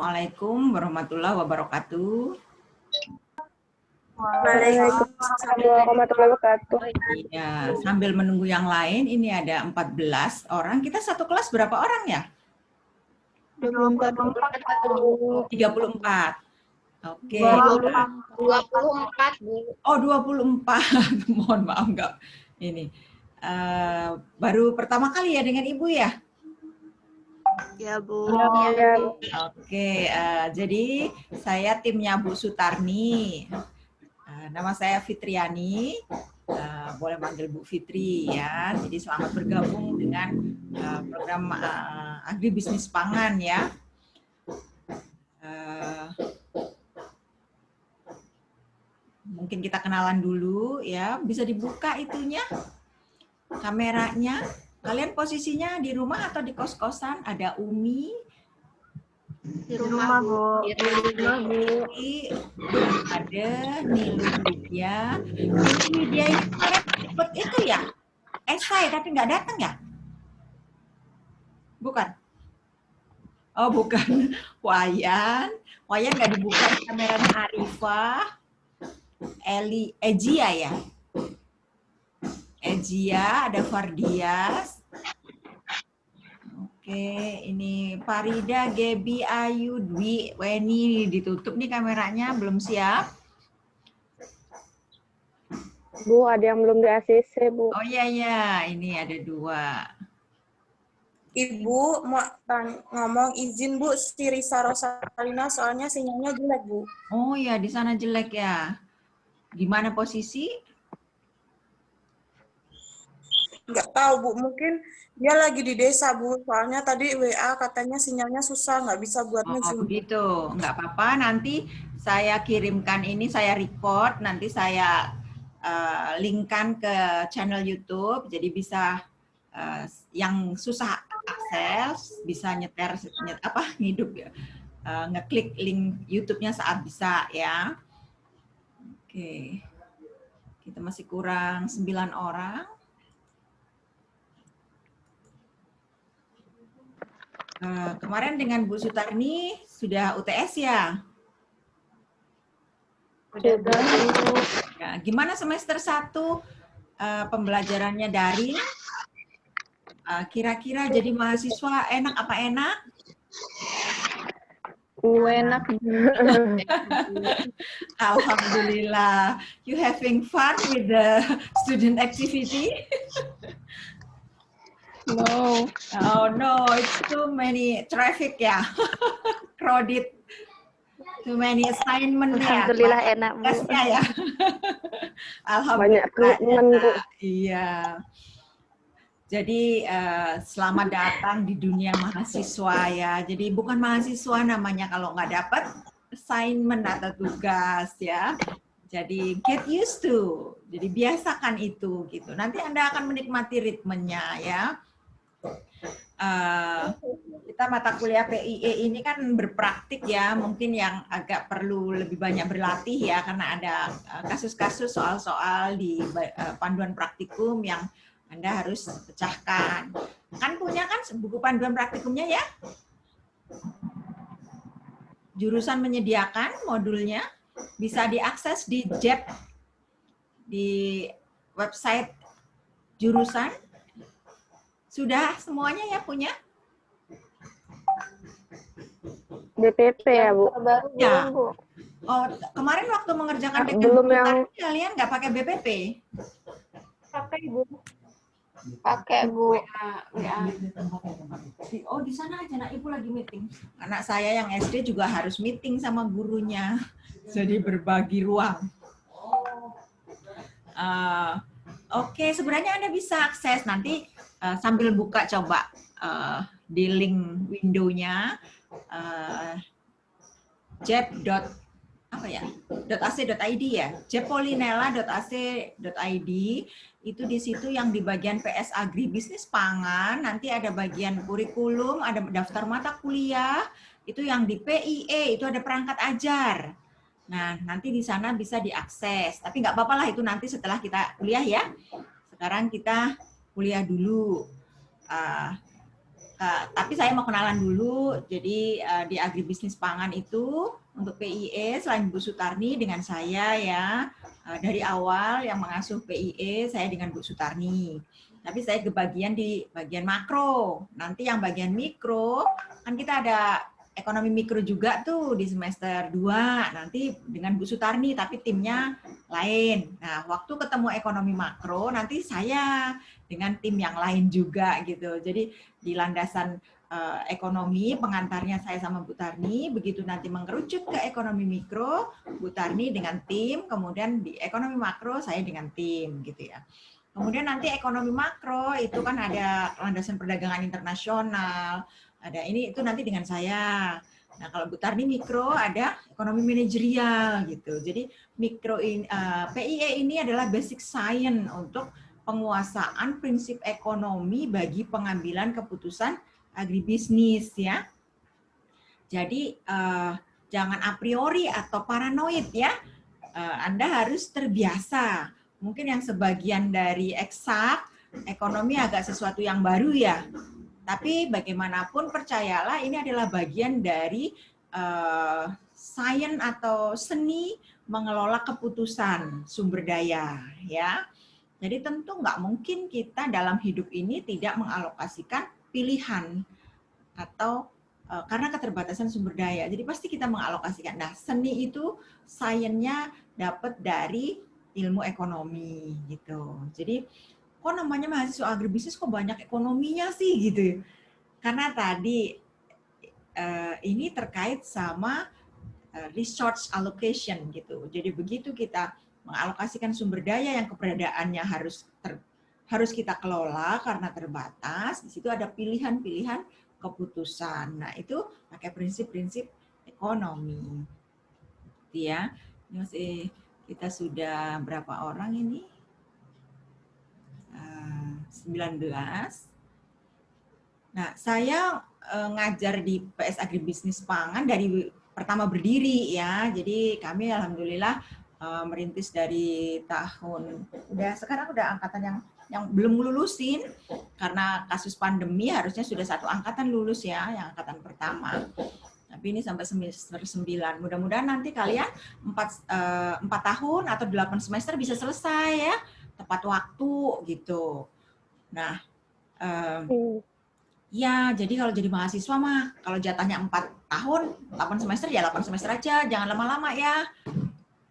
Assalamualaikum warahmatullahi wabarakatuh. Waalaikumsalam warahmatullahi wabarakatuh. Ya, sambil menunggu yang lain, ini ada 14 orang. Kita satu kelas berapa orang ya? 24. 34. Oke. 24, Bu. Oh, 24. Mohon maaf enggak. Ini baru pertama kali ya dengan Ibu ya? Ya, Bu. Oke, jadi saya timnya Bu Sutarni. Nama saya Fitriani, boleh manggil Bu Fitri ya. Jadi selamat bergabung dengan program agribisnis pangan ya. Mungkin kita kenalan dulu ya. Bisa dibuka itunya, kameranya. Kalian posisinya di rumah atau di kos-kosan? Ada Umi. Di rumah, Bu. Di rumah, Bu. Ada Nilu Lydia. Nilu Lydia ini kemarin ikut itu ya? Esai tapi nggak datang ya? Bukan? Oh bukan. Wayan. Wayan nggak dibuka kameranya. Arifah. Ejia ya? Ejia, ada Fardias. Oke, ini Farida, Gebi, Ayu, Dwi, Weni ditutup nih kameranya, belum siap. Bu, ada yang belum di ACC, Bu. Oh iya, ini ada 2. Ibu mau ngomong izin Bu, si Risa Rosalina soalnya sinyalnya jelek Bu. Oh ya, di sana jelek ya. Di mana posisi? Nggak tahu Bu, mungkin dia lagi di desa Bu. Soalnya tadi WA katanya sinyalnya susah, nggak bisa buat Oh nge-zoom. begitu, nggak apa-apa. Nanti saya kirimkan ini, saya record, nanti saya linkkan ke channel YouTube. Jadi bisa yang susah akses bisa ngidup ya, ngeklik link YouTube-nya saat bisa ya. Oke, kita masih kurang 9 orang. Kemarin dengan Bu Sutarni sudah UTS ya? Sudah. Ya, gimana semester 1 pembelajarannya daring? Kira-kira jadi mahasiswa enak apa enak? Enak. Alhamdulillah. You having fun with the student activity? No. Oh no, it's too many traffic ya. Crowded. Too many assignment ya. Alhamdulillah enak, Bu. Tugasnya ya. Banyak teman, Bu. Iya. Jadi selamat datang di dunia mahasiswa ya. Jadi bukan mahasiswa namanya kalau nggak dapat assignment atau tugas ya. Jadi get used to. Jadi biasakan itu gitu. Nanti Anda akan menikmati ritmenya ya. Kita mata kuliah PIE ini kan berpraktik ya, mungkin yang agak perlu lebih banyak berlatih ya, karena ada kasus-kasus soal-soal di panduan praktikum yang Anda harus pecahkan. Kan punya kan buku panduan praktikumnya ya? Jurusan menyediakan modulnya, bisa diakses di JEP, di website jurusan. Sudah semuanya ya punya? BPP ya, Bu? Ya. Oh, kemarin waktu mengerjakan belum yang kalian nggak pakai BPP? pakai, Bu. Pakai, Bu. Oh, di sana aja, Ibu lagi meeting. Anak saya yang SD juga harus meeting sama gurunya. Jadi berbagi ruang. Oke, sebenarnya Anda bisa akses nanti sambil buka coba di link window-nya jep.ac.id ya, jeppolinella.ac.id. Itu di situ yang di bagian PS Agribisnis Pangan, nanti ada bagian kurikulum, ada daftar mata kuliah, itu yang di PIE, itu ada perangkat ajar. Nah, nanti di sana bisa diakses. Tapi nggak apa-apa lah, itu nanti setelah kita kuliah ya. Sekarang kita kuliah dulu. Tapi saya mau kenalan dulu. Jadi di agribisnis pangan itu untuk PIE selain Bu Sutarni dengan saya ya, dari awal yang mengasuh PIE saya dengan Bu Sutarni. Tapi saya kebagian di bagian makro. Nanti yang bagian mikro kan kita ada ekonomi mikro juga tuh di semester 2 nanti dengan Bu Sutarni tapi timnya lain. Nah, waktu ketemu ekonomi makro nanti saya dengan tim yang lain juga gitu. Jadi di landasan ekonomi pengantarnya saya sama Bu Tarni, begitu nanti mengerucut ke ekonomi mikro, Bu Tarni dengan tim, kemudian di ekonomi makro saya dengan tim gitu ya. Kemudian nanti ekonomi makro itu kan ada landasan perdagangan internasional, ada ini itu nanti dengan saya. Nah, kalau Bu Tarni mikro ada ekonomi manajerial gitu. Jadi mikro PIE ini adalah basic science untuk penguasaan prinsip ekonomi bagi pengambilan keputusan agribisnis ya. Jadi jangan a priori atau paranoid ya. Anda harus terbiasa. Mungkin yang sebagian dari eksak, ekonomi agak sesuatu yang baru ya. Tapi bagaimanapun percayalah ini adalah bagian dari sains atau seni mengelola keputusan sumber daya ya. Jadi tentu nggak mungkin kita dalam hidup ini tidak mengalokasikan pilihan atau karena keterbatasan sumber daya. Jadi pasti kita mengalokasikan. Nah, seni itu sainsnya dapat dari ilmu ekonomi gitu. Jadi kok namanya mahasiswa agribisnis kok banyak ekonominya sih gitu. Karena tadi ini terkait sama resource allocation gitu. Jadi begitu kita mengalokasikan sumber daya yang keberadaannya harus kita kelola karena terbatas. Di situ ada pilihan-pilihan keputusan. Nah, itu pakai prinsip-prinsip ekonomi. Ya. Ini masih kita sudah berapa orang ini? 19. Nah, saya ngajar di PS Agribisnis Pangan dari pertama berdiri ya. Jadi kami alhamdulillah merintis dari tahun sekarang udah angkatan yang belum lulusin karena kasus pandemi harusnya sudah satu angkatan lulus ya, yang angkatan pertama. Tapi ini sampai semester 9. Mudah-mudahan nanti kalian 4 tahun atau 8 semester bisa selesai ya, tepat waktu gitu. Nah, ya jadi kalau jadi mahasiswa mah kalau jatahnya 4 tahun, 8 semester ya 8 semester aja, jangan lama-lama ya.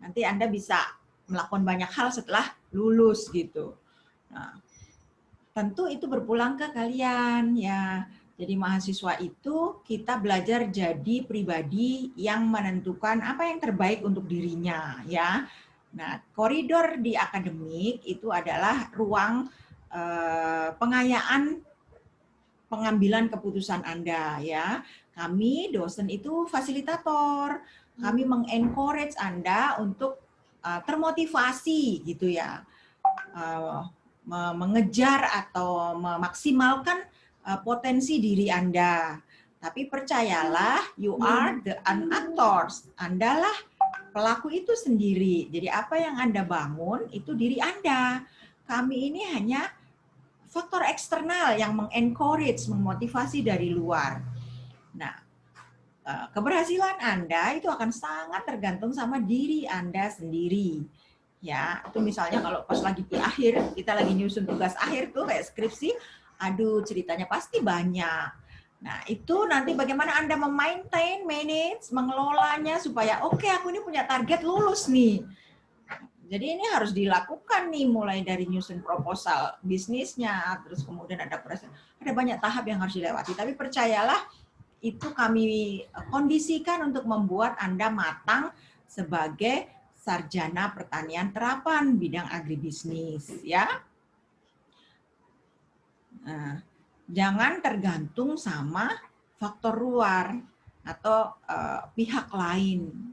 Nanti Anda bisa melakukan banyak hal setelah lulus gitu. Nah, tentu itu berpulang ke kalian ya. Jadi mahasiswa itu kita belajar jadi pribadi yang menentukan apa yang terbaik untuk dirinya ya. Nah, koridor di akademik itu adalah ruang pengayaan pengambilan keputusan Anda ya. Kami dosen itu fasilitator. Kami mengencourage Anda untuk termotivasi gitu ya. Mengejar atau memaksimalkan potensi diri Anda. Tapi percayalah, you are the actors. Anda lah pelaku itu sendiri. Jadi apa yang Anda bangun itu diri Anda. Kami ini hanya faktor eksternal yang mengencourage, memotivasi dari luar. Nah, keberhasilan Anda itu akan sangat tergantung sama diri Anda sendiri. Ya, itu misalnya kalau pas lagi di akhir, kita lagi nyusun tugas akhir tuh kayak skripsi, aduh ceritanya pasti banyak. Nah, itu nanti bagaimana Anda memaintain, manage, mengelolanya supaya oke, aku ini punya target lulus nih. Jadi ini harus dilakukan nih mulai dari nyusun proposal bisnisnya, terus kemudian ada proses, ada banyak tahap yang harus dilewati. Tapi percayalah, itu kami kondisikan untuk membuat Anda matang sebagai sarjana pertanian terapan bidang agribisnis ya. Nah, jangan tergantung sama faktor luar atau pihak lain,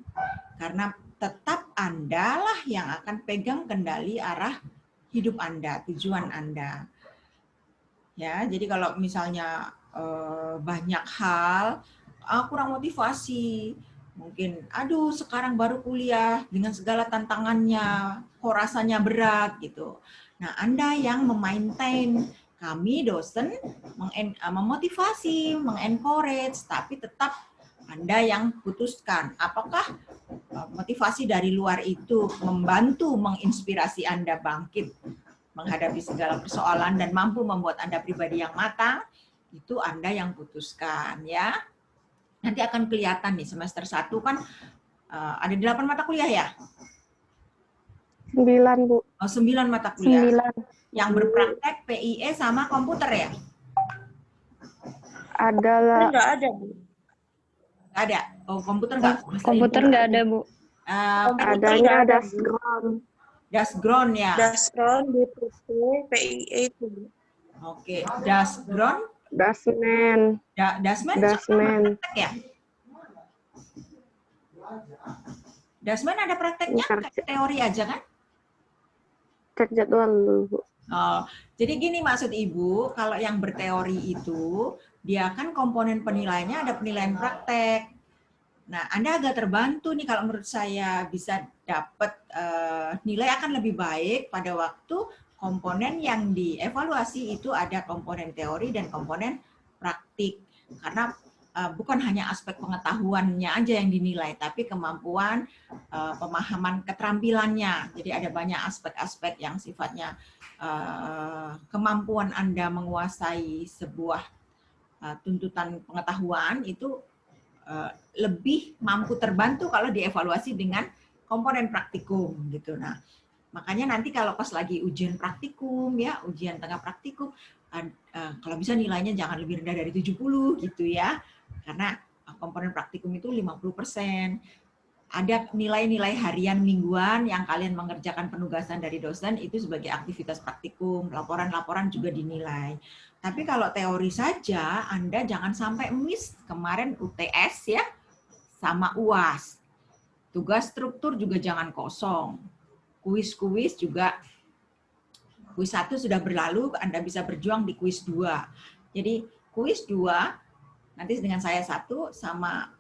karena tetap Anda lah yang akan pegang kendali arah hidup Anda, tujuan Anda. Ya, jadi kalau misalnya banyak hal, kurang motivasi, mungkin, aduh sekarang baru kuliah dengan segala tantangannya, kok rasanya berat gitu. Nah, Anda yang memaintain kami dosen memotivasi, mengencourage, tapi tetap Anda yang putuskan apakah motivasi dari luar itu membantu menginspirasi Anda bangkit menghadapi segala persoalan dan mampu membuat Anda pribadi yang matang, itu Anda yang putuskan ya. Nanti akan kelihatan nih semester 1 kan ada 8 mata kuliah ya? 9, Bu. Oh, 9 mata kuliah. 9. Yang berpraktek PIE sama komputer ya? Ada. Nggak ada, Bu. Nggak ada. Oh, komputer nggak? Komputer nggak ada, Bu. Adanya Dasgron. Dasgron ya? Dasgron, DPP, PIE itu, Bu. Oke, Dasgron. Dasmen. Dasmen praktek ya? Dasmen ada prakteknya, teori aja kan? Cek jadwal dulu, Bu. Oh, jadi gini maksud Ibu, kalau yang berteori itu, dia kan komponen penilaiannya ada penilaian praktek. Nah, Anda agak terbantu nih kalau menurut saya bisa dapat nilai akan lebih baik pada waktu komponen yang dievaluasi itu ada komponen teori dan komponen praktik. Karena bukan hanya aspek pengetahuannya aja yang dinilai, tapi kemampuan, pemahaman keterampilannya. Jadi ada banyak aspek-aspek yang sifatnya kemampuan Anda menguasai sebuah tuntutan pengetahuan itu lebih mampu terbantu kalau dievaluasi dengan komponen praktikum gitu. Nah, makanya nanti kalau pas lagi ujian praktikum ya, ujian tengah praktikum, kalau bisa nilainya jangan lebih rendah dari 70 gitu ya. Karena komponen praktikum itu 50%. Ada nilai-nilai harian mingguan yang kalian mengerjakan penugasan dari dosen itu sebagai aktivitas praktikum, laporan-laporan juga dinilai. Tapi kalau teori saja, Anda jangan sampai miss kemarin UTS ya, sama UAS. Tugas struktur juga jangan kosong. Kuis-kuis juga, kuis 1 sudah berlalu, Anda bisa berjuang di kuis 2. Jadi kuis 2, nanti dengan saya 1 sama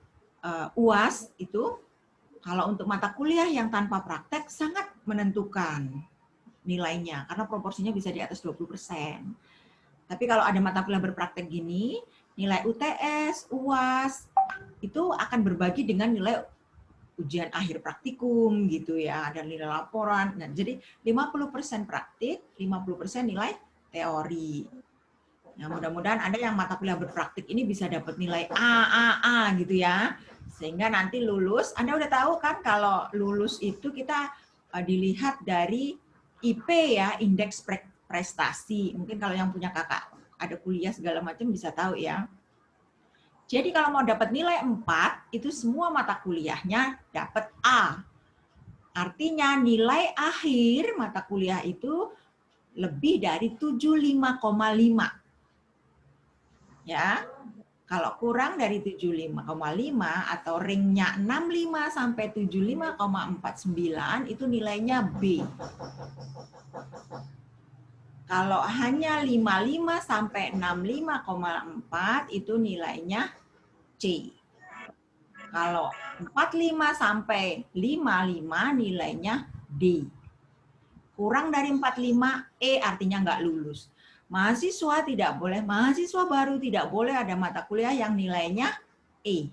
UAS itu, kalau untuk mata kuliah yang tanpa praktek sangat menentukan nilainya, karena proporsinya bisa di atas 20%. Tapi kalau ada mata kuliah berpraktek gini, nilai UTS, UAS, itu akan berbagi dengan nilai ujian akhir praktikum gitu ya, ada nilai laporan. Nah, jadi 50% praktik, 50% nilai teori. Nah, mudah-mudahan Anda yang mata kuliah berpraktik ini bisa dapat nilai A gitu ya. Sehingga nanti lulus, Anda udah tahu kan kalau lulus itu kita dilihat dari IP ya, indeks prestasi. Mungkin kalau yang punya kakak ada kuliah segala macam bisa tahu ya. Jadi kalau mau dapat nilai 4, itu semua mata kuliahnya dapat A. Artinya nilai akhir mata kuliah itu lebih dari 75,5. Ya. Kalau kurang dari 75,5 atau ringnya 65 sampai 75,49 itu nilainya B. Kalau hanya 55 sampai 65,4 itu nilainya C. Kalau 45 sampai 55 nilainya D. Kurang dari 45 E artinya nggak lulus. Mahasiswa tidak boleh, mahasiswa baru tidak boleh ada mata kuliah yang nilainya E.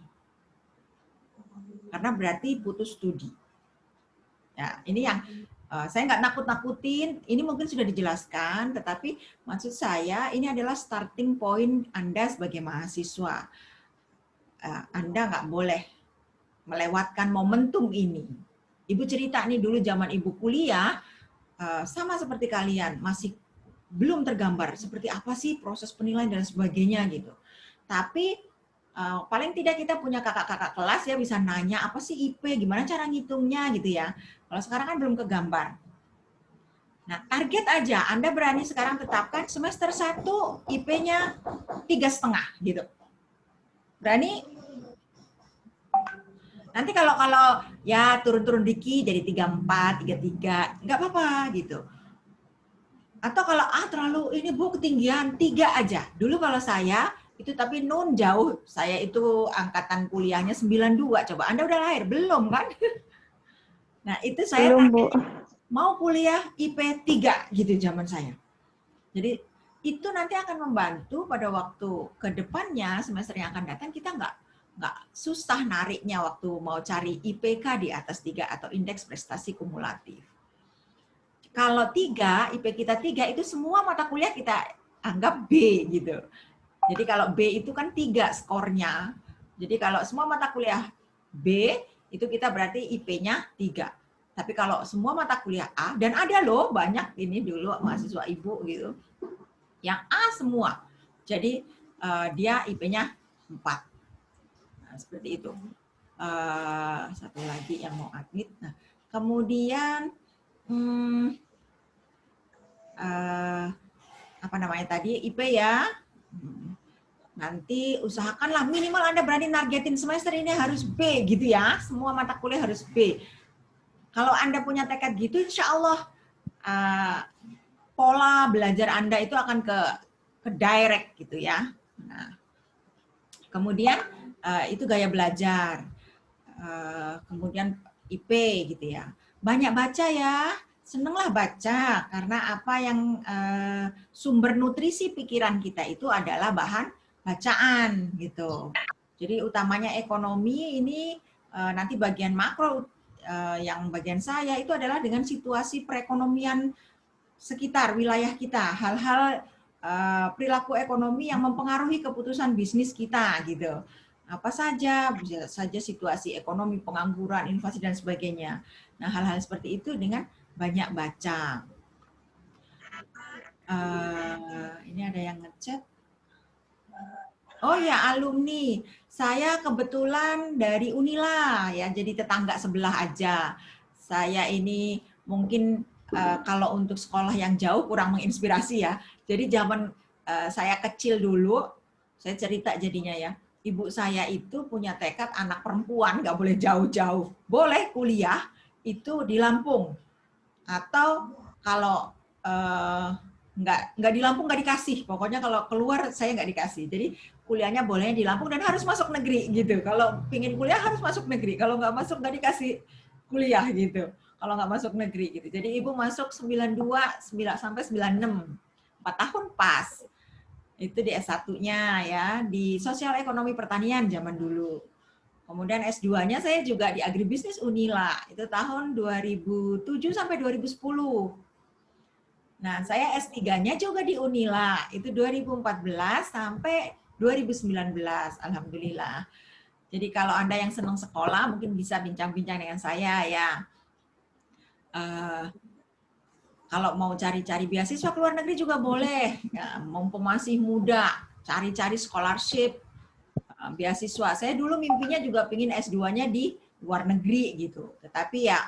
Karena berarti putus studi. Ya, ini yang saya nggak nakut-nakutin, ini mungkin sudah dijelaskan, tetapi maksud saya ini adalah starting point Anda sebagai mahasiswa. Anda nggak boleh melewatkan momentum ini. Ibu cerita nih dulu zaman Ibu kuliah, sama seperti kalian, masih belum tergambar seperti apa sih proses penilaian dan sebagainya gitu. Tapi paling tidak kita punya kakak-kakak kelas ya bisa nanya apa sih IP, gimana cara ngitungnya gitu ya. Kalau sekarang kan belum kegambar. Nah, target aja, Anda berani sekarang tetapkan semester 1 IP-nya 3,5 gitu. Berani? Nanti kalau ya turun-turun dikit jadi 34, 33, nggak apa-apa gitu. Atau kalau terlalu ini Bu ketinggian, 3 aja. Dulu kalau saya itu tapi non jauh, saya itu angkatan kuliahnya 92. Coba Anda udah lahir belum kan? Nah, itu saya belum, Bu. Mau kuliah IP 3 gitu zaman saya. Jadi itu nanti akan membantu pada waktu ke depannya, semester yang akan datang, kita nggak susah nariknya waktu mau cari IPK di atas 3 atau indeks prestasi kumulatif. Kalau 3, IP kita 3, itu semua mata kuliah kita anggap B gitu. Jadi kalau B itu kan 3 skornya. Jadi kalau semua mata kuliah B, itu kita berarti IP-nya 3. Tapi kalau semua mata kuliah A, dan ada loh banyak ini dulu mahasiswa ibu gitu, yang A semua. Jadi dia IP-nya 4. Nah, seperti itu. Satu lagi yang mau admit. Nah, kemudian apa namanya tadi, IP ya. Nanti usahakanlah minimal Anda berani nargetin semester ini harus B gitu ya. Semua mata kuliah harus B. Kalau Anda punya tekad gitu, insya Allah pola belajar Anda itu akan ke direct gitu ya. Nah, kemudian itu gaya belajar. Kemudian IP gitu ya. Banyak baca ya. Senenglah baca karena apa yang sumber nutrisi pikiran kita itu adalah bahan bacaan gitu. Jadi utamanya ekonomi ini nanti bagian makro yang bagian saya itu adalah dengan situasi perekonomian sekitar wilayah kita, hal-hal perilaku ekonomi yang mempengaruhi keputusan bisnis kita gitu. Apa saja, bisa saja situasi ekonomi, pengangguran, inflasi dan sebagainya. Nah, hal-hal seperti itu dengan banyak baca. Ini ada yang ngechat. Oh ya, alumni. Saya kebetulan dari Unila ya, jadi tetangga sebelah aja. Saya ini mungkin kalau untuk sekolah yang jauh kurang menginspirasi ya. Jadi zaman saya kecil dulu, saya cerita jadinya ya. Ibu saya itu punya tekad anak perempuan nggak boleh jauh-jauh. Boleh kuliah itu di Lampung. Atau kalau nggak di Lampung nggak dikasih. Pokoknya kalau keluar saya nggak dikasih. Jadi kuliahnya bolehnya di Lampung dan harus masuk negeri gitu. Kalau pingin kuliah harus masuk negeri. Kalau nggak masuk nggak dikasih kuliah gitu. Kalau nggak masuk negeri gitu. Jadi ibu masuk 92 sampai 96. 4 tahun pas. Itu di S1-nya ya, di Sosial Ekonomi Pertanian zaman dulu. Kemudian S2-nya saya juga di Agribisnis Unila. Itu tahun 2007 sampai 2010. Nah, saya S3-nya juga di Unila. Itu 2014 sampai 2019, alhamdulillah. Jadi kalau Anda yang senang sekolah, mungkin bisa bincang-bincang dengan saya ya. Kalau mau cari-cari beasiswa ke luar negeri juga boleh. Ya, mumpung masih muda, cari-cari scholarship, beasiswa. Saya dulu mimpinya juga pingin S2-nya di luar negeri gitu. Tetapi ya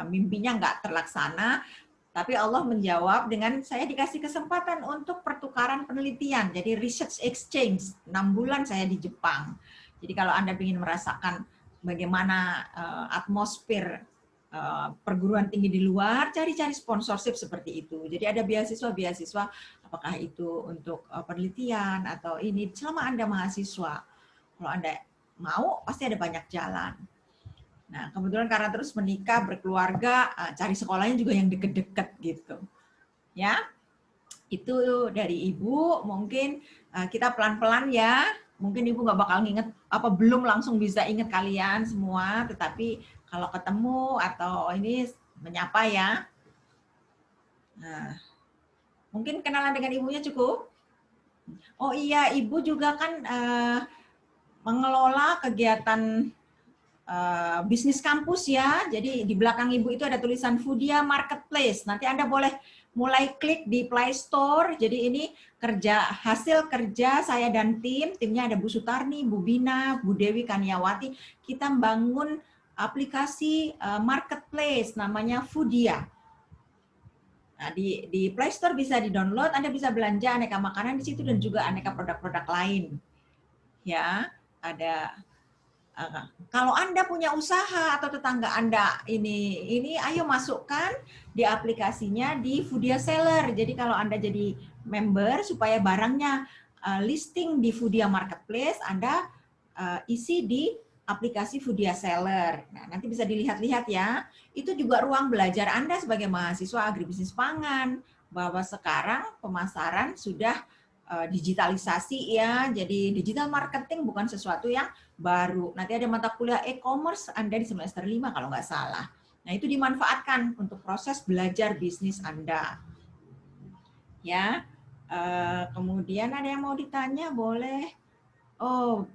mimpinya nggak terlaksana. Tapi Allah menjawab dengan saya dikasih kesempatan untuk pertukaran penelitian. Jadi research exchange. 6 bulan saya di Jepang. Jadi kalau Anda ingin merasakan bagaimana atmosfer perguruan tinggi di luar, cari-cari sponsorship seperti itu. Jadi ada beasiswa-beasiswa, apakah itu untuk penelitian atau ini, selama Anda mahasiswa. Kalau Anda mau, pasti ada banyak jalan. Nah, kebetulan karena terus menikah, berkeluarga, cari sekolahnya juga yang deket-deket gitu. Ya, itu dari Ibu. Mungkin kita pelan-pelan ya. Mungkin Ibu nggak bakal nginget, belum langsung bisa inget kalian semua, tetapi kalau ketemu atau ini menyapa ya. Nah, mungkin kenalan dengan ibunya cukup. Oh iya, Ibu juga kan mengelola kegiatan bisnis kampus ya. Jadi di belakang Ibu itu ada tulisan Foodia Marketplace. Nanti Anda boleh mulai klik di Play Store. Jadi ini hasil kerja saya dan timnya ada Bu Sutarni, Bu Bina, Bu Dewi Kaniawati. Kita membangun aplikasi marketplace namanya Foodia. Nah, di Play Store bisa di-download, Anda bisa belanja aneka makanan di situ dan juga aneka produk-produk lain. Ya, ada kalau Anda punya usaha atau tetangga Anda ini ayo masukkan di aplikasinya di Foodia Seller. Jadi kalau Anda jadi member supaya barangnya listing di Foodia Marketplace, Anda isi di aplikasi Foodia Seller. Nah, nanti bisa dilihat-lihat ya. Itu juga ruang belajar Anda sebagai mahasiswa agribisnis pangan, bahwa sekarang pemasaran sudah digitalisasi ya, jadi digital marketing bukan sesuatu yang baru. Nanti ada mata kuliah e-commerce Anda di semester 5 kalau nggak salah. Nah, itu dimanfaatkan untuk proses belajar bisnis Anda. Ya, kemudian ada yang mau ditanya, boleh. Oh,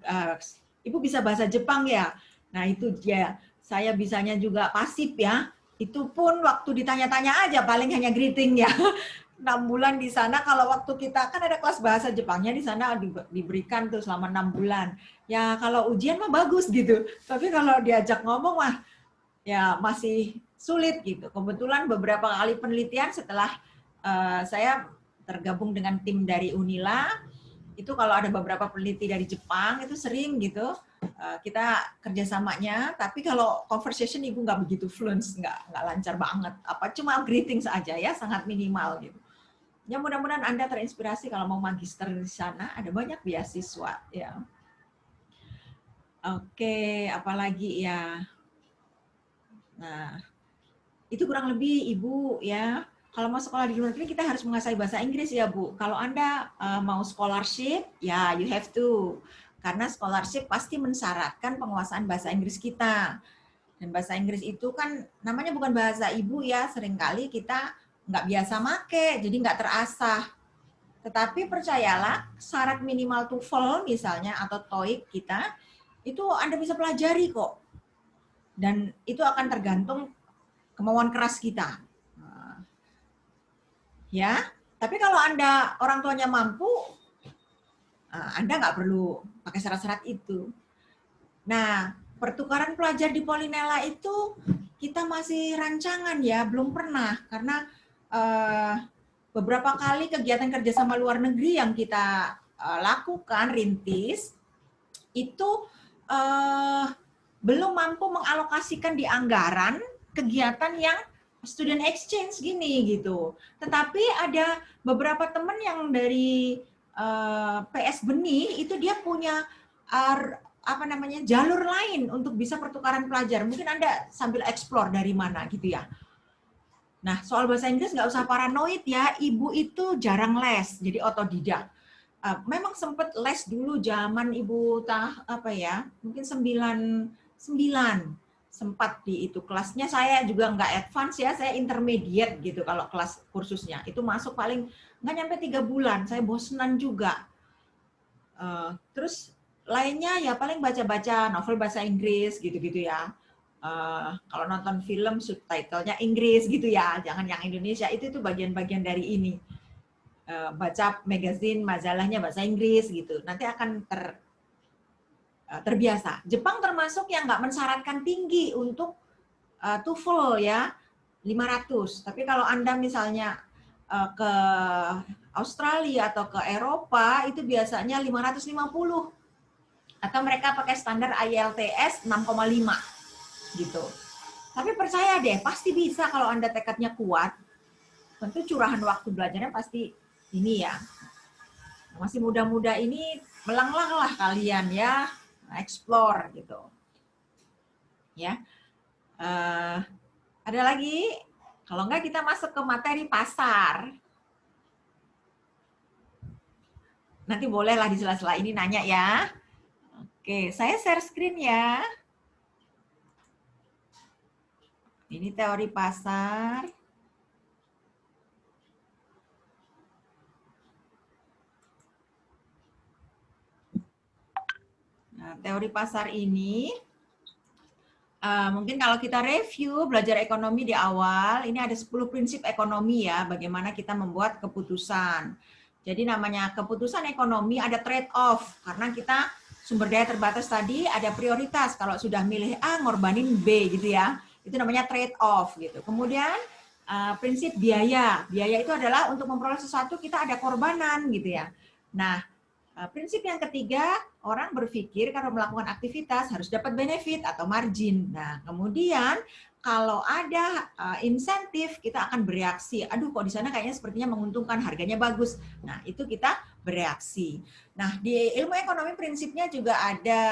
Ibu bisa bahasa Jepang ya? Nah, itu dia. Saya bisanya juga pasif ya. Itu pun waktu ditanya-tanya aja, paling hanya greeting ya. 6 bulan di sana, kalau waktu kita kan ada kelas bahasa Jepangnya di sana diberikan tuh selama 6 bulan. Ya kalau ujian mah bagus gitu. Tapi kalau diajak ngomong mah ya masih sulit gitu. Kebetulan beberapa kali penelitian setelah saya tergabung dengan tim dari Unila, itu kalau ada beberapa peneliti dari Jepang itu sering gitu kita kerjasamanya. Tapi kalau conversation ibu nggak begitu fluent, nggak lancar banget. Apa cuma greetings aja ya, sangat minimal gitu. Ya mudah-mudahan Anda terinspirasi kalau mau magister di sana, ada banyak beasiswa ya. Oke, apalagi ya. Nah, itu kurang lebih Ibu ya. Kalau mau sekolah di luar negeri kita harus menguasai bahasa Inggris ya Bu. Kalau Anda mau scholarship, ya you have to. Karena scholarship pasti mensyaratkan penguasaan bahasa Inggris kita. Dan bahasa Inggris itu kan namanya bukan bahasa ibu ya, seringkali kita nggak biasa make, jadi nggak terasah. Tetapi percayalah, syarat minimal TOEFL misalnya atau TOEIC kita, itu Anda bisa pelajari kok. Dan itu akan tergantung kemauan keras kita. Ya, tapi kalau Anda orang tuanya mampu, Anda nggak perlu pakai syarat-syarat itu. Nah, pertukaran pelajar di Polinela itu kita masih rancangan ya, belum pernah. Karena beberapa kali kegiatan kerjasama luar negeri yang kita lakukan, rintis, itu belum mampu mengalokasikan di anggaran kegiatan yang student exchange gini gitu. Tetapi ada beberapa teman yang dari PS Benih itu dia punya jalur lain untuk bisa pertukaran pelajar. Mungkin Anda sambil explore dari mana gitu ya. Nah, soal bahasa Inggris nggak usah paranoid ya. Ibu itu jarang les, jadi otodidak. Memang sempat les dulu zaman Ibu mungkin 99 sempat di itu kelasnya. Saya juga nggak advance ya, saya intermediate gitu kalau kelas kursusnya. Itu masuk paling nggak nyampe 3 bulan, saya bosenan juga. Terus lainnya ya paling baca-baca novel bahasa Inggris gitu-gitu ya. Kalau nonton film subtitlenya Inggris gitu ya, jangan yang Indonesia. Itu bagian-bagian dari ini. Baca magazine, majalahnya bahasa Inggris gitu. Nanti akan terbiasa. Jepang termasuk yang nggak mensyaratkan tinggi untuk TOEFL ya, 500. Tapi kalau Anda misalnya ke Australia atau ke Eropa itu biasanya 550. Atau mereka pakai standar IELTS 6,5 gitu. Tapi percaya deh, pasti bisa kalau Anda tekadnya kuat. Tentu curahan waktu belajarnya pasti ini ya. Masih muda-muda ini melanglang lah kalian ya, explore gitu. Ya. Ada lagi? Kalau enggak kita masuk ke materi pasar. Nanti bolehlah di sela-sela ini nanya ya. Oke, saya share screen ya. Ini teori pasar. Nah, teori pasar ini mungkin kalau kita review belajar ekonomi di awal, ini ada 10 prinsip ekonomi ya, bagaimana kita membuat keputusan. Jadi namanya keputusan ekonomi ada trade-off, karena kita sumber daya terbatas tadi ada prioritas. Kalau sudah milih A, ngorbanin B gitu ya. Itu namanya trade-off gitu. Kemudian prinsip biaya. Biaya itu adalah untuk memperoleh sesuatu kita ada korbanan gitu ya. Nah, prinsip yang ketiga, orang berpikir kalau melakukan aktivitas harus dapat benefit atau margin. Nah, kemudian kalau ada insentif, kita akan bereaksi. Aduh, kok di sana kayaknya sepertinya menguntungkan, harganya bagus. Nah, itu kita bereaksi. Nah, di ilmu ekonomi prinsipnya juga ada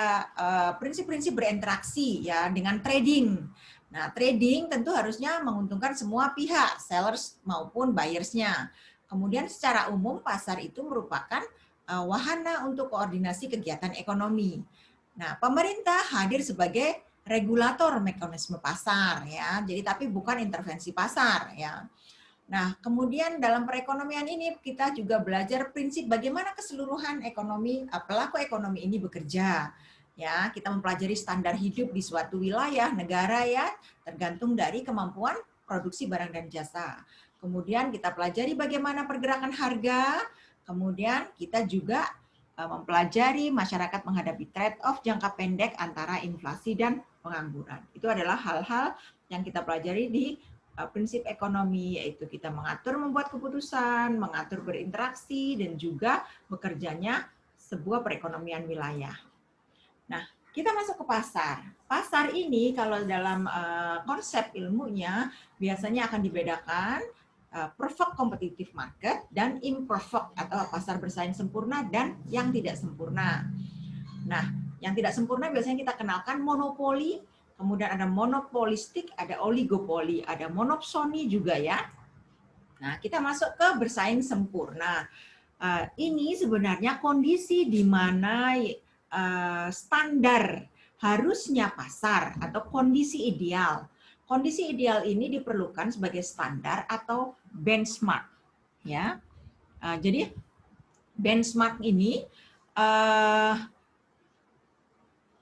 prinsip-prinsip berinteraksi ya dengan trading. Nah, trading tentu harusnya menguntungkan semua pihak, sellers maupun buyers-nya. Kemudian secara umum pasar itu merupakan wahana untuk koordinasi kegiatan ekonomi. Nah, pemerintah hadir sebagai regulator mekanisme pasar ya. Jadi tapi bukan intervensi pasar ya. Nah, kemudian dalam perekonomian ini kita juga belajar prinsip bagaimana keseluruhan ekonomi pelaku ekonomi ini bekerja. Ya, kita mempelajari standar hidup di suatu wilayah, negara ya, tergantung dari kemampuan produksi barang dan jasa. Kemudian kita pelajari bagaimana pergerakan harga, kemudian kita juga mempelajari masyarakat menghadapi trade-off jangka pendek antara inflasi dan pengangguran. Itu adalah hal-hal yang kita pelajari di prinsip ekonomi, yaitu kita mengatur membuat keputusan, mengatur berinteraksi, dan juga bekerjanya sebuah perekonomian wilayah. Nah, kita masuk ke pasar. Pasar ini kalau dalam konsep ilmunya biasanya akan dibedakan perfect competitive market dan imperfect atau pasar bersaing sempurna dan yang tidak sempurna. Nah, yang tidak sempurna biasanya kita kenalkan monopoli, kemudian ada monopolistik, ada oligopoli, ada monopsoni juga ya. Nah, kita masuk ke bersaing sempurna. Ini sebenarnya kondisi di mana standar harusnya pasar atau kondisi ideal. Kondisi ideal ini diperlukan sebagai standar atau benchmark, ya. Jadi benchmark ini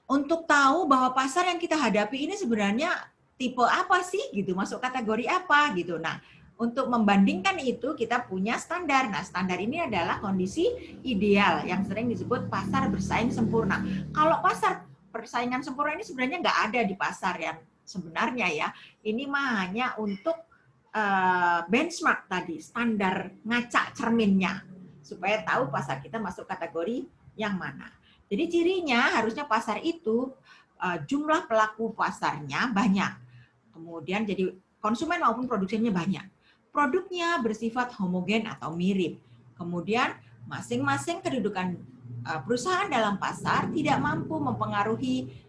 untuk tahu bahwa pasar yang kita hadapi ini sebenarnya tipe apa sih gitu, masuk kategori apa gitu. Nah, untuk membandingkan itu kita punya standar. Nah, standar ini adalah kondisi ideal yang sering disebut pasar bersaing sempurna. Kalau pasar persaingan sempurna ini sebenarnya nggak ada di pasar yang sebenarnya ya. Ini mah hanya untuk benchmark tadi, standar ngaca cerminnya supaya tahu pasar kita masuk kategori yang mana. Jadi cirinya harusnya pasar itu jumlah pelaku pasarnya banyak. Kemudian jadi konsumen maupun produsennya banyak. Produknya bersifat homogen atau mirip. Kemudian masing-masing kedudukan perusahaan dalam pasar tidak mampu mempengaruhi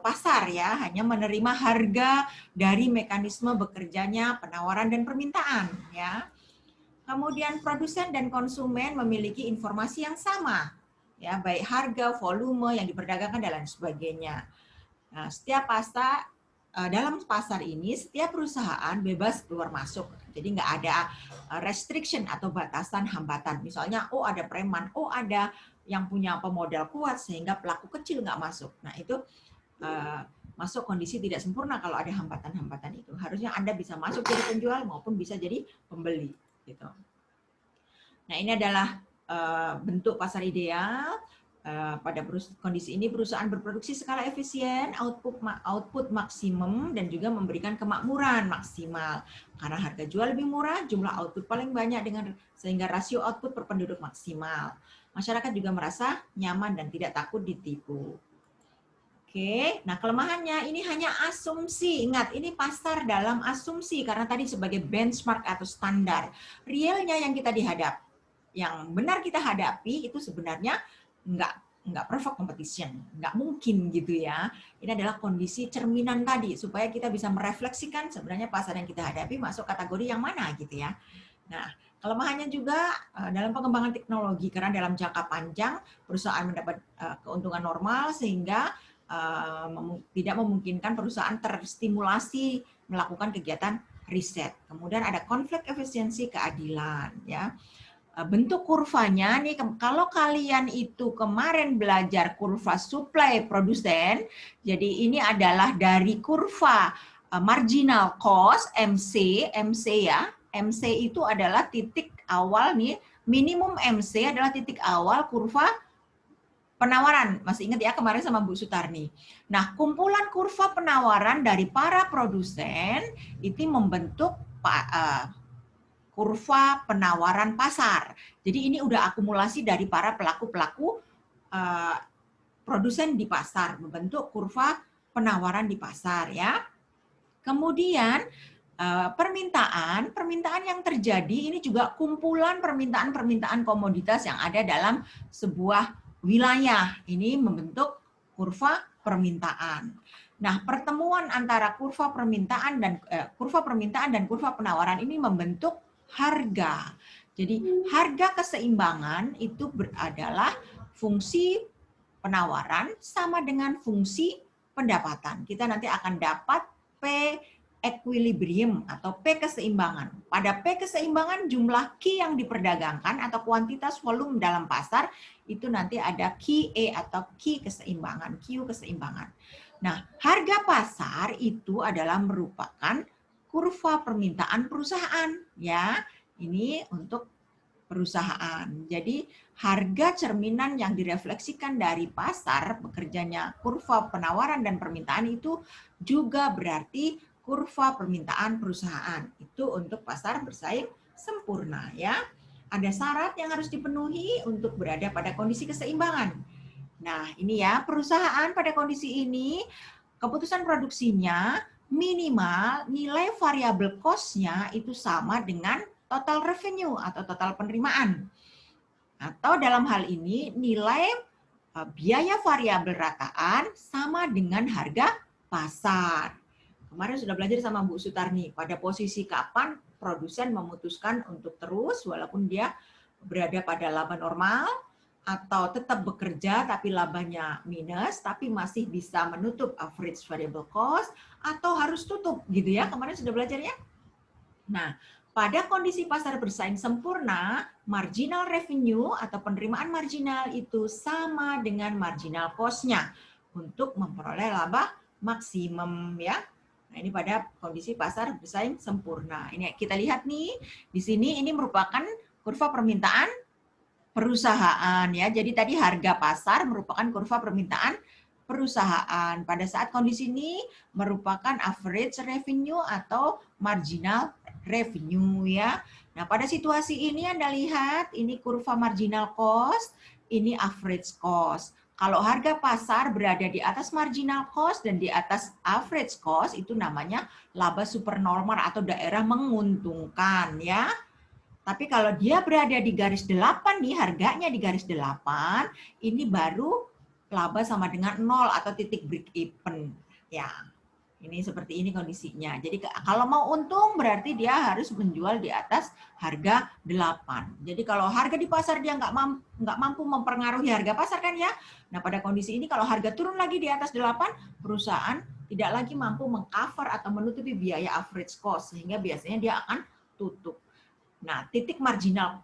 pasar ya, hanya menerima harga dari mekanisme bekerjanya penawaran dan permintaan ya. Kemudian produsen dan konsumen memiliki informasi yang sama ya, baik harga, volume yang diperdagangkan dan lain sebagainya. Nah, setiap pasar dalam pasar ini setiap perusahaan bebas keluar masuk. Jadi nggak ada restriction atau batasan hambatan. Misalnya, oh ada preman, oh ada yang punya pemodal kuat sehingga pelaku kecil nggak masuk. Nah itu masuk kondisi tidak sempurna kalau ada hambatan-hambatan itu. Harusnya Anda bisa masuk jadi penjual maupun bisa jadi pembeli. Gitu. Nah ini adalah bentuk pasar ideal. Pada kondisi ini perusahaan berproduksi skala efisien, output maksimum, dan juga memberikan kemakmuran maksimal. Karena harga jual lebih murah, jumlah output paling banyak sehingga rasio output per penduduk maksimal. Masyarakat juga merasa nyaman dan tidak takut ditipu. Oke, nah kelemahannya ini hanya asumsi. Ingat, ini pasar dalam asumsi karena tadi sebagai benchmark atau standar. Realnya yang kita dihadap, yang benar kita hadapi itu sebenarnya nggak perfect competition, nggak mungkin gitu ya. Ini adalah kondisi cerminan tadi supaya kita bisa merefleksikan sebenarnya pasar yang kita hadapi masuk kategori yang mana gitu ya. Nah, kelemahannya juga dalam pengembangan teknologi karena dalam jangka panjang perusahaan mendapat keuntungan normal sehingga tidak memungkinkan perusahaan terstimulasi melakukan kegiatan riset. Kemudian ada konflik efisiensi keadilan ya. Bentuk kurvanya nih, kalau kalian itu kemarin belajar kurva supply produsen, jadi ini adalah dari kurva marginal cost MC ya. MC itu adalah titik awal nih, minimum MC adalah titik awal kurva penawaran. Masih ingat ya kemarin sama Bu Sutarni. Nah, kumpulan kurva penawaran dari para produsen itu membentuk kurva penawaran pasar. Jadi ini udah akumulasi dari para pelaku-pelaku produsen di pasar, membentuk kurva penawaran di pasar ya. Kemudian permintaan yang terjadi ini juga kumpulan permintaan komoditas yang ada dalam sebuah wilayah. Ini membentuk kurva permintaan. Nah, pertemuan antara kurva permintaan dan kurva penawaran ini membentuk harga. Jadi, harga keseimbangan itu adalah fungsi penawaran sama dengan fungsi pendapatan. Kita nanti akan dapat P equilibrium atau P keseimbangan. Pada P keseimbangan jumlah Q yang diperdagangkan atau kuantitas volume dalam pasar itu nanti ada QE atau Q keseimbangan, Q keseimbangan. Nah, harga pasar itu adalah merupakan kurva permintaan perusahaan ya. Ini untuk perusahaan. Jadi harga cerminan yang direfleksikan dari pasar bekerjanya kurva penawaran dan permintaan itu juga berarti kurva permintaan perusahaan. Itu untuk pasar bersaing sempurna ya. Ada syarat yang harus dipenuhi untuk berada pada kondisi keseimbangan. Nah, ini ya, perusahaan pada kondisi ini keputusan produksinya minimal nilai variabel cost-nya itu sama dengan total revenue atau total penerimaan. Atau dalam hal ini nilai biaya variabel rataan sama dengan harga pasar. Kemarin sudah belajar sama Bu Sutarni, pada posisi kapan produsen memutuskan untuk terus walaupun dia berada pada laba normal, atau tetap bekerja tapi labanya minus, tapi masih bisa menutup average variable cost, atau harus tutup gitu ya, kemarin sudah belajar ya. Nah, pada kondisi pasar bersaing sempurna, marginal revenue atau penerimaan marginal itu sama dengan marginal cost-nya untuk memperoleh laba maksimum ya. Nah, ini pada kondisi pasar bersaing sempurna. Ini kita lihat nih, di sini ini merupakan kurva permintaan perusahaan ya. Jadi tadi harga pasar merupakan kurva permintaan perusahaan. Pada saat kondisi ini merupakan average revenue atau marginal revenue ya. Nah, pada situasi ini Anda lihat ini kurva marginal cost, ini average cost. Kalau harga pasar berada di atas marginal cost dan di atas average cost itu namanya laba supernormal atau daerah menguntungkan ya. Tapi kalau dia berada di garis 8 nih, harganya di garis 8, ini baru laba sama dengan 0 atau titik break even. Ya, ini seperti ini kondisinya. Jadi kalau mau untung berarti dia harus menjual di atas harga 8. Jadi kalau harga di pasar dia nggak mampu mempengaruhi harga pasar kan ya. Nah pada kondisi ini kalau harga turun lagi di atas 8, perusahaan tidak lagi mampu mengcover atau menutupi biaya average cost. Sehingga biasanya dia akan tutup. Nah, titik marginal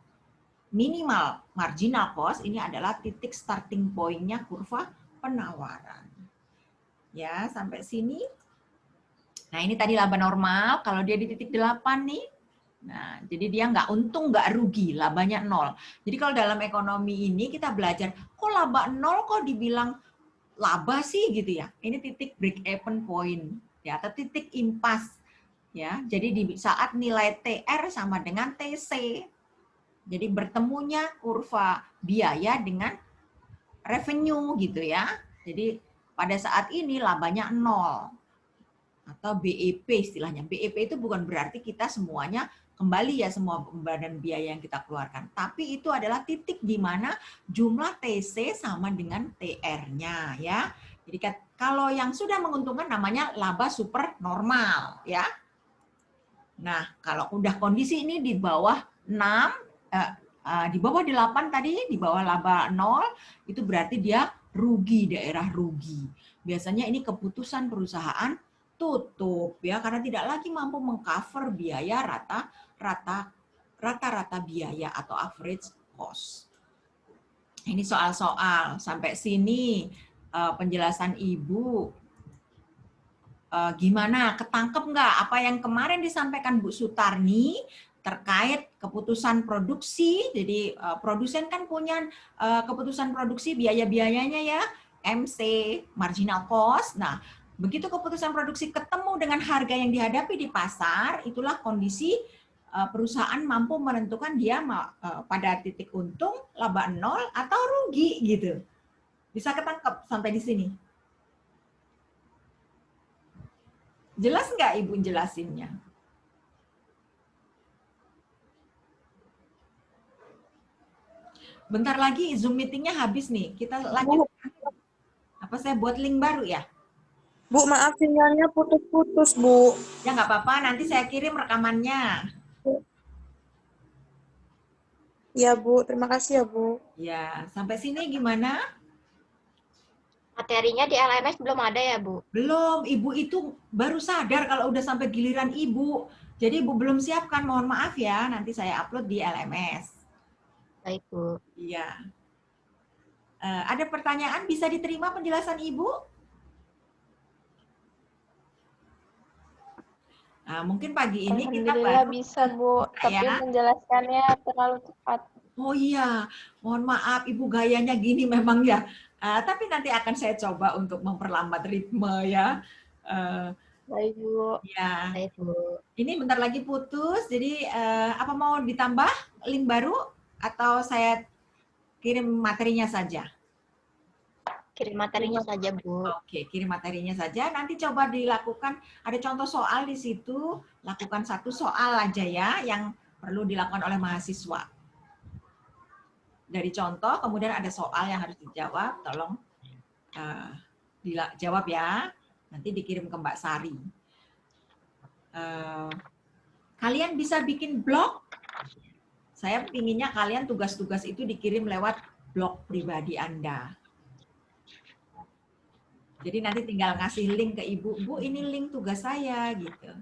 minimal marginal cost ini adalah titik starting point-nya kurva penawaran. Ya, sampai sini. Nah, ini tadi laba normal. Kalau dia di titik 8 nih, nah, jadi dia nggak untung, nggak rugi, labanya 0. Jadi kalau dalam ekonomi ini kita belajar, kok laba 0 kok dibilang laba sih gitu ya. Ini titik break even point, ya, atau titik impasse. Ya, jadi di saat nilai TR sama dengan TC, jadi bertemunya kurva biaya dengan revenue gitu ya. Jadi pada saat ini labanya 0 atau BEP istilahnya. BEP itu bukan berarti kita semuanya kembali ya semua badan biaya yang kita keluarkan, tapi itu adalah titik di mana jumlah TC sama dengan TR-nya ya. Jadi kalau yang sudah menguntungkan namanya laba super normal ya. Nah, kalau udah kondisi ini di bawah 6, di bawah 8 tadi, di bawah laba 0, itu berarti dia rugi, daerah rugi. Biasanya ini keputusan perusahaan tutup ya, karena tidak lagi mampu mengcover biaya rata-rata biaya atau average cost. Ini soal-soal. Sampai sini penjelasan Ibu. Gimana, ketangkep nggak apa yang kemarin disampaikan Bu Sutarni terkait keputusan produksi? Jadi produsen kan punya keputusan produksi biaya-biayanya ya, MC, marginal cost. Nah, begitu keputusan produksi ketemu dengan harga yang dihadapi di pasar, itulah kondisi perusahaan mampu menentukan dia pada titik untung, laba 0 atau rugi gitu. Bisa ketangkep sampai di sini? Jelas nggak Ibu jelasinnya? Bentar lagi Zoom meetingnya habis nih. Kita lanjut. Apa saya buat link baru ya? Bu, maaf sinyalnya putus-putus, Bu. Ya nggak apa-apa, nanti saya kirim rekamannya. Iya, Bu. Terima kasih ya, Bu. Ya, sampai sini gimana? Materinya di LMS belum ada ya, Bu? Belum, Ibu itu baru sadar kalau udah sampai giliran Ibu. Jadi Ibu belum siapkan, mohon maaf ya, nanti saya upload di LMS. Baik, Bu. Iya. Ada pertanyaan, bisa diterima penjelasan Ibu? Nah, mungkin pagi ini kita Alhamdulillah baru bisa, Bu. Tapi ya. menjelaskannya terlalu cepat. Oh iya, mohon maaf Ibu gayanya gini memang ya. Tapi nanti akan saya coba untuk memperlambat ritme ya. Baik, Bu. Ya, Baik, Bu. ini bentar lagi putus. Jadi apa mau ditambah link baru atau saya kirim materinya saja? Kirim materinya saja, Bu. Oke, kirim materinya saja. Nanti coba dilakukan, ada contoh soal di situ. Lakukan satu soal aja ya yang perlu dilakukan oleh mahasiswa. Dari contoh, kemudian ada soal yang harus dijawab. Tolong dijawab ya. Nanti dikirim ke Mbak Sari. Kalian bisa bikin blog. Saya pinginnya kalian tugas-tugas itu dikirim lewat blog pribadi Anda. Jadi nanti tinggal ngasih link ke Ibu, Bu ini link tugas saya gitu.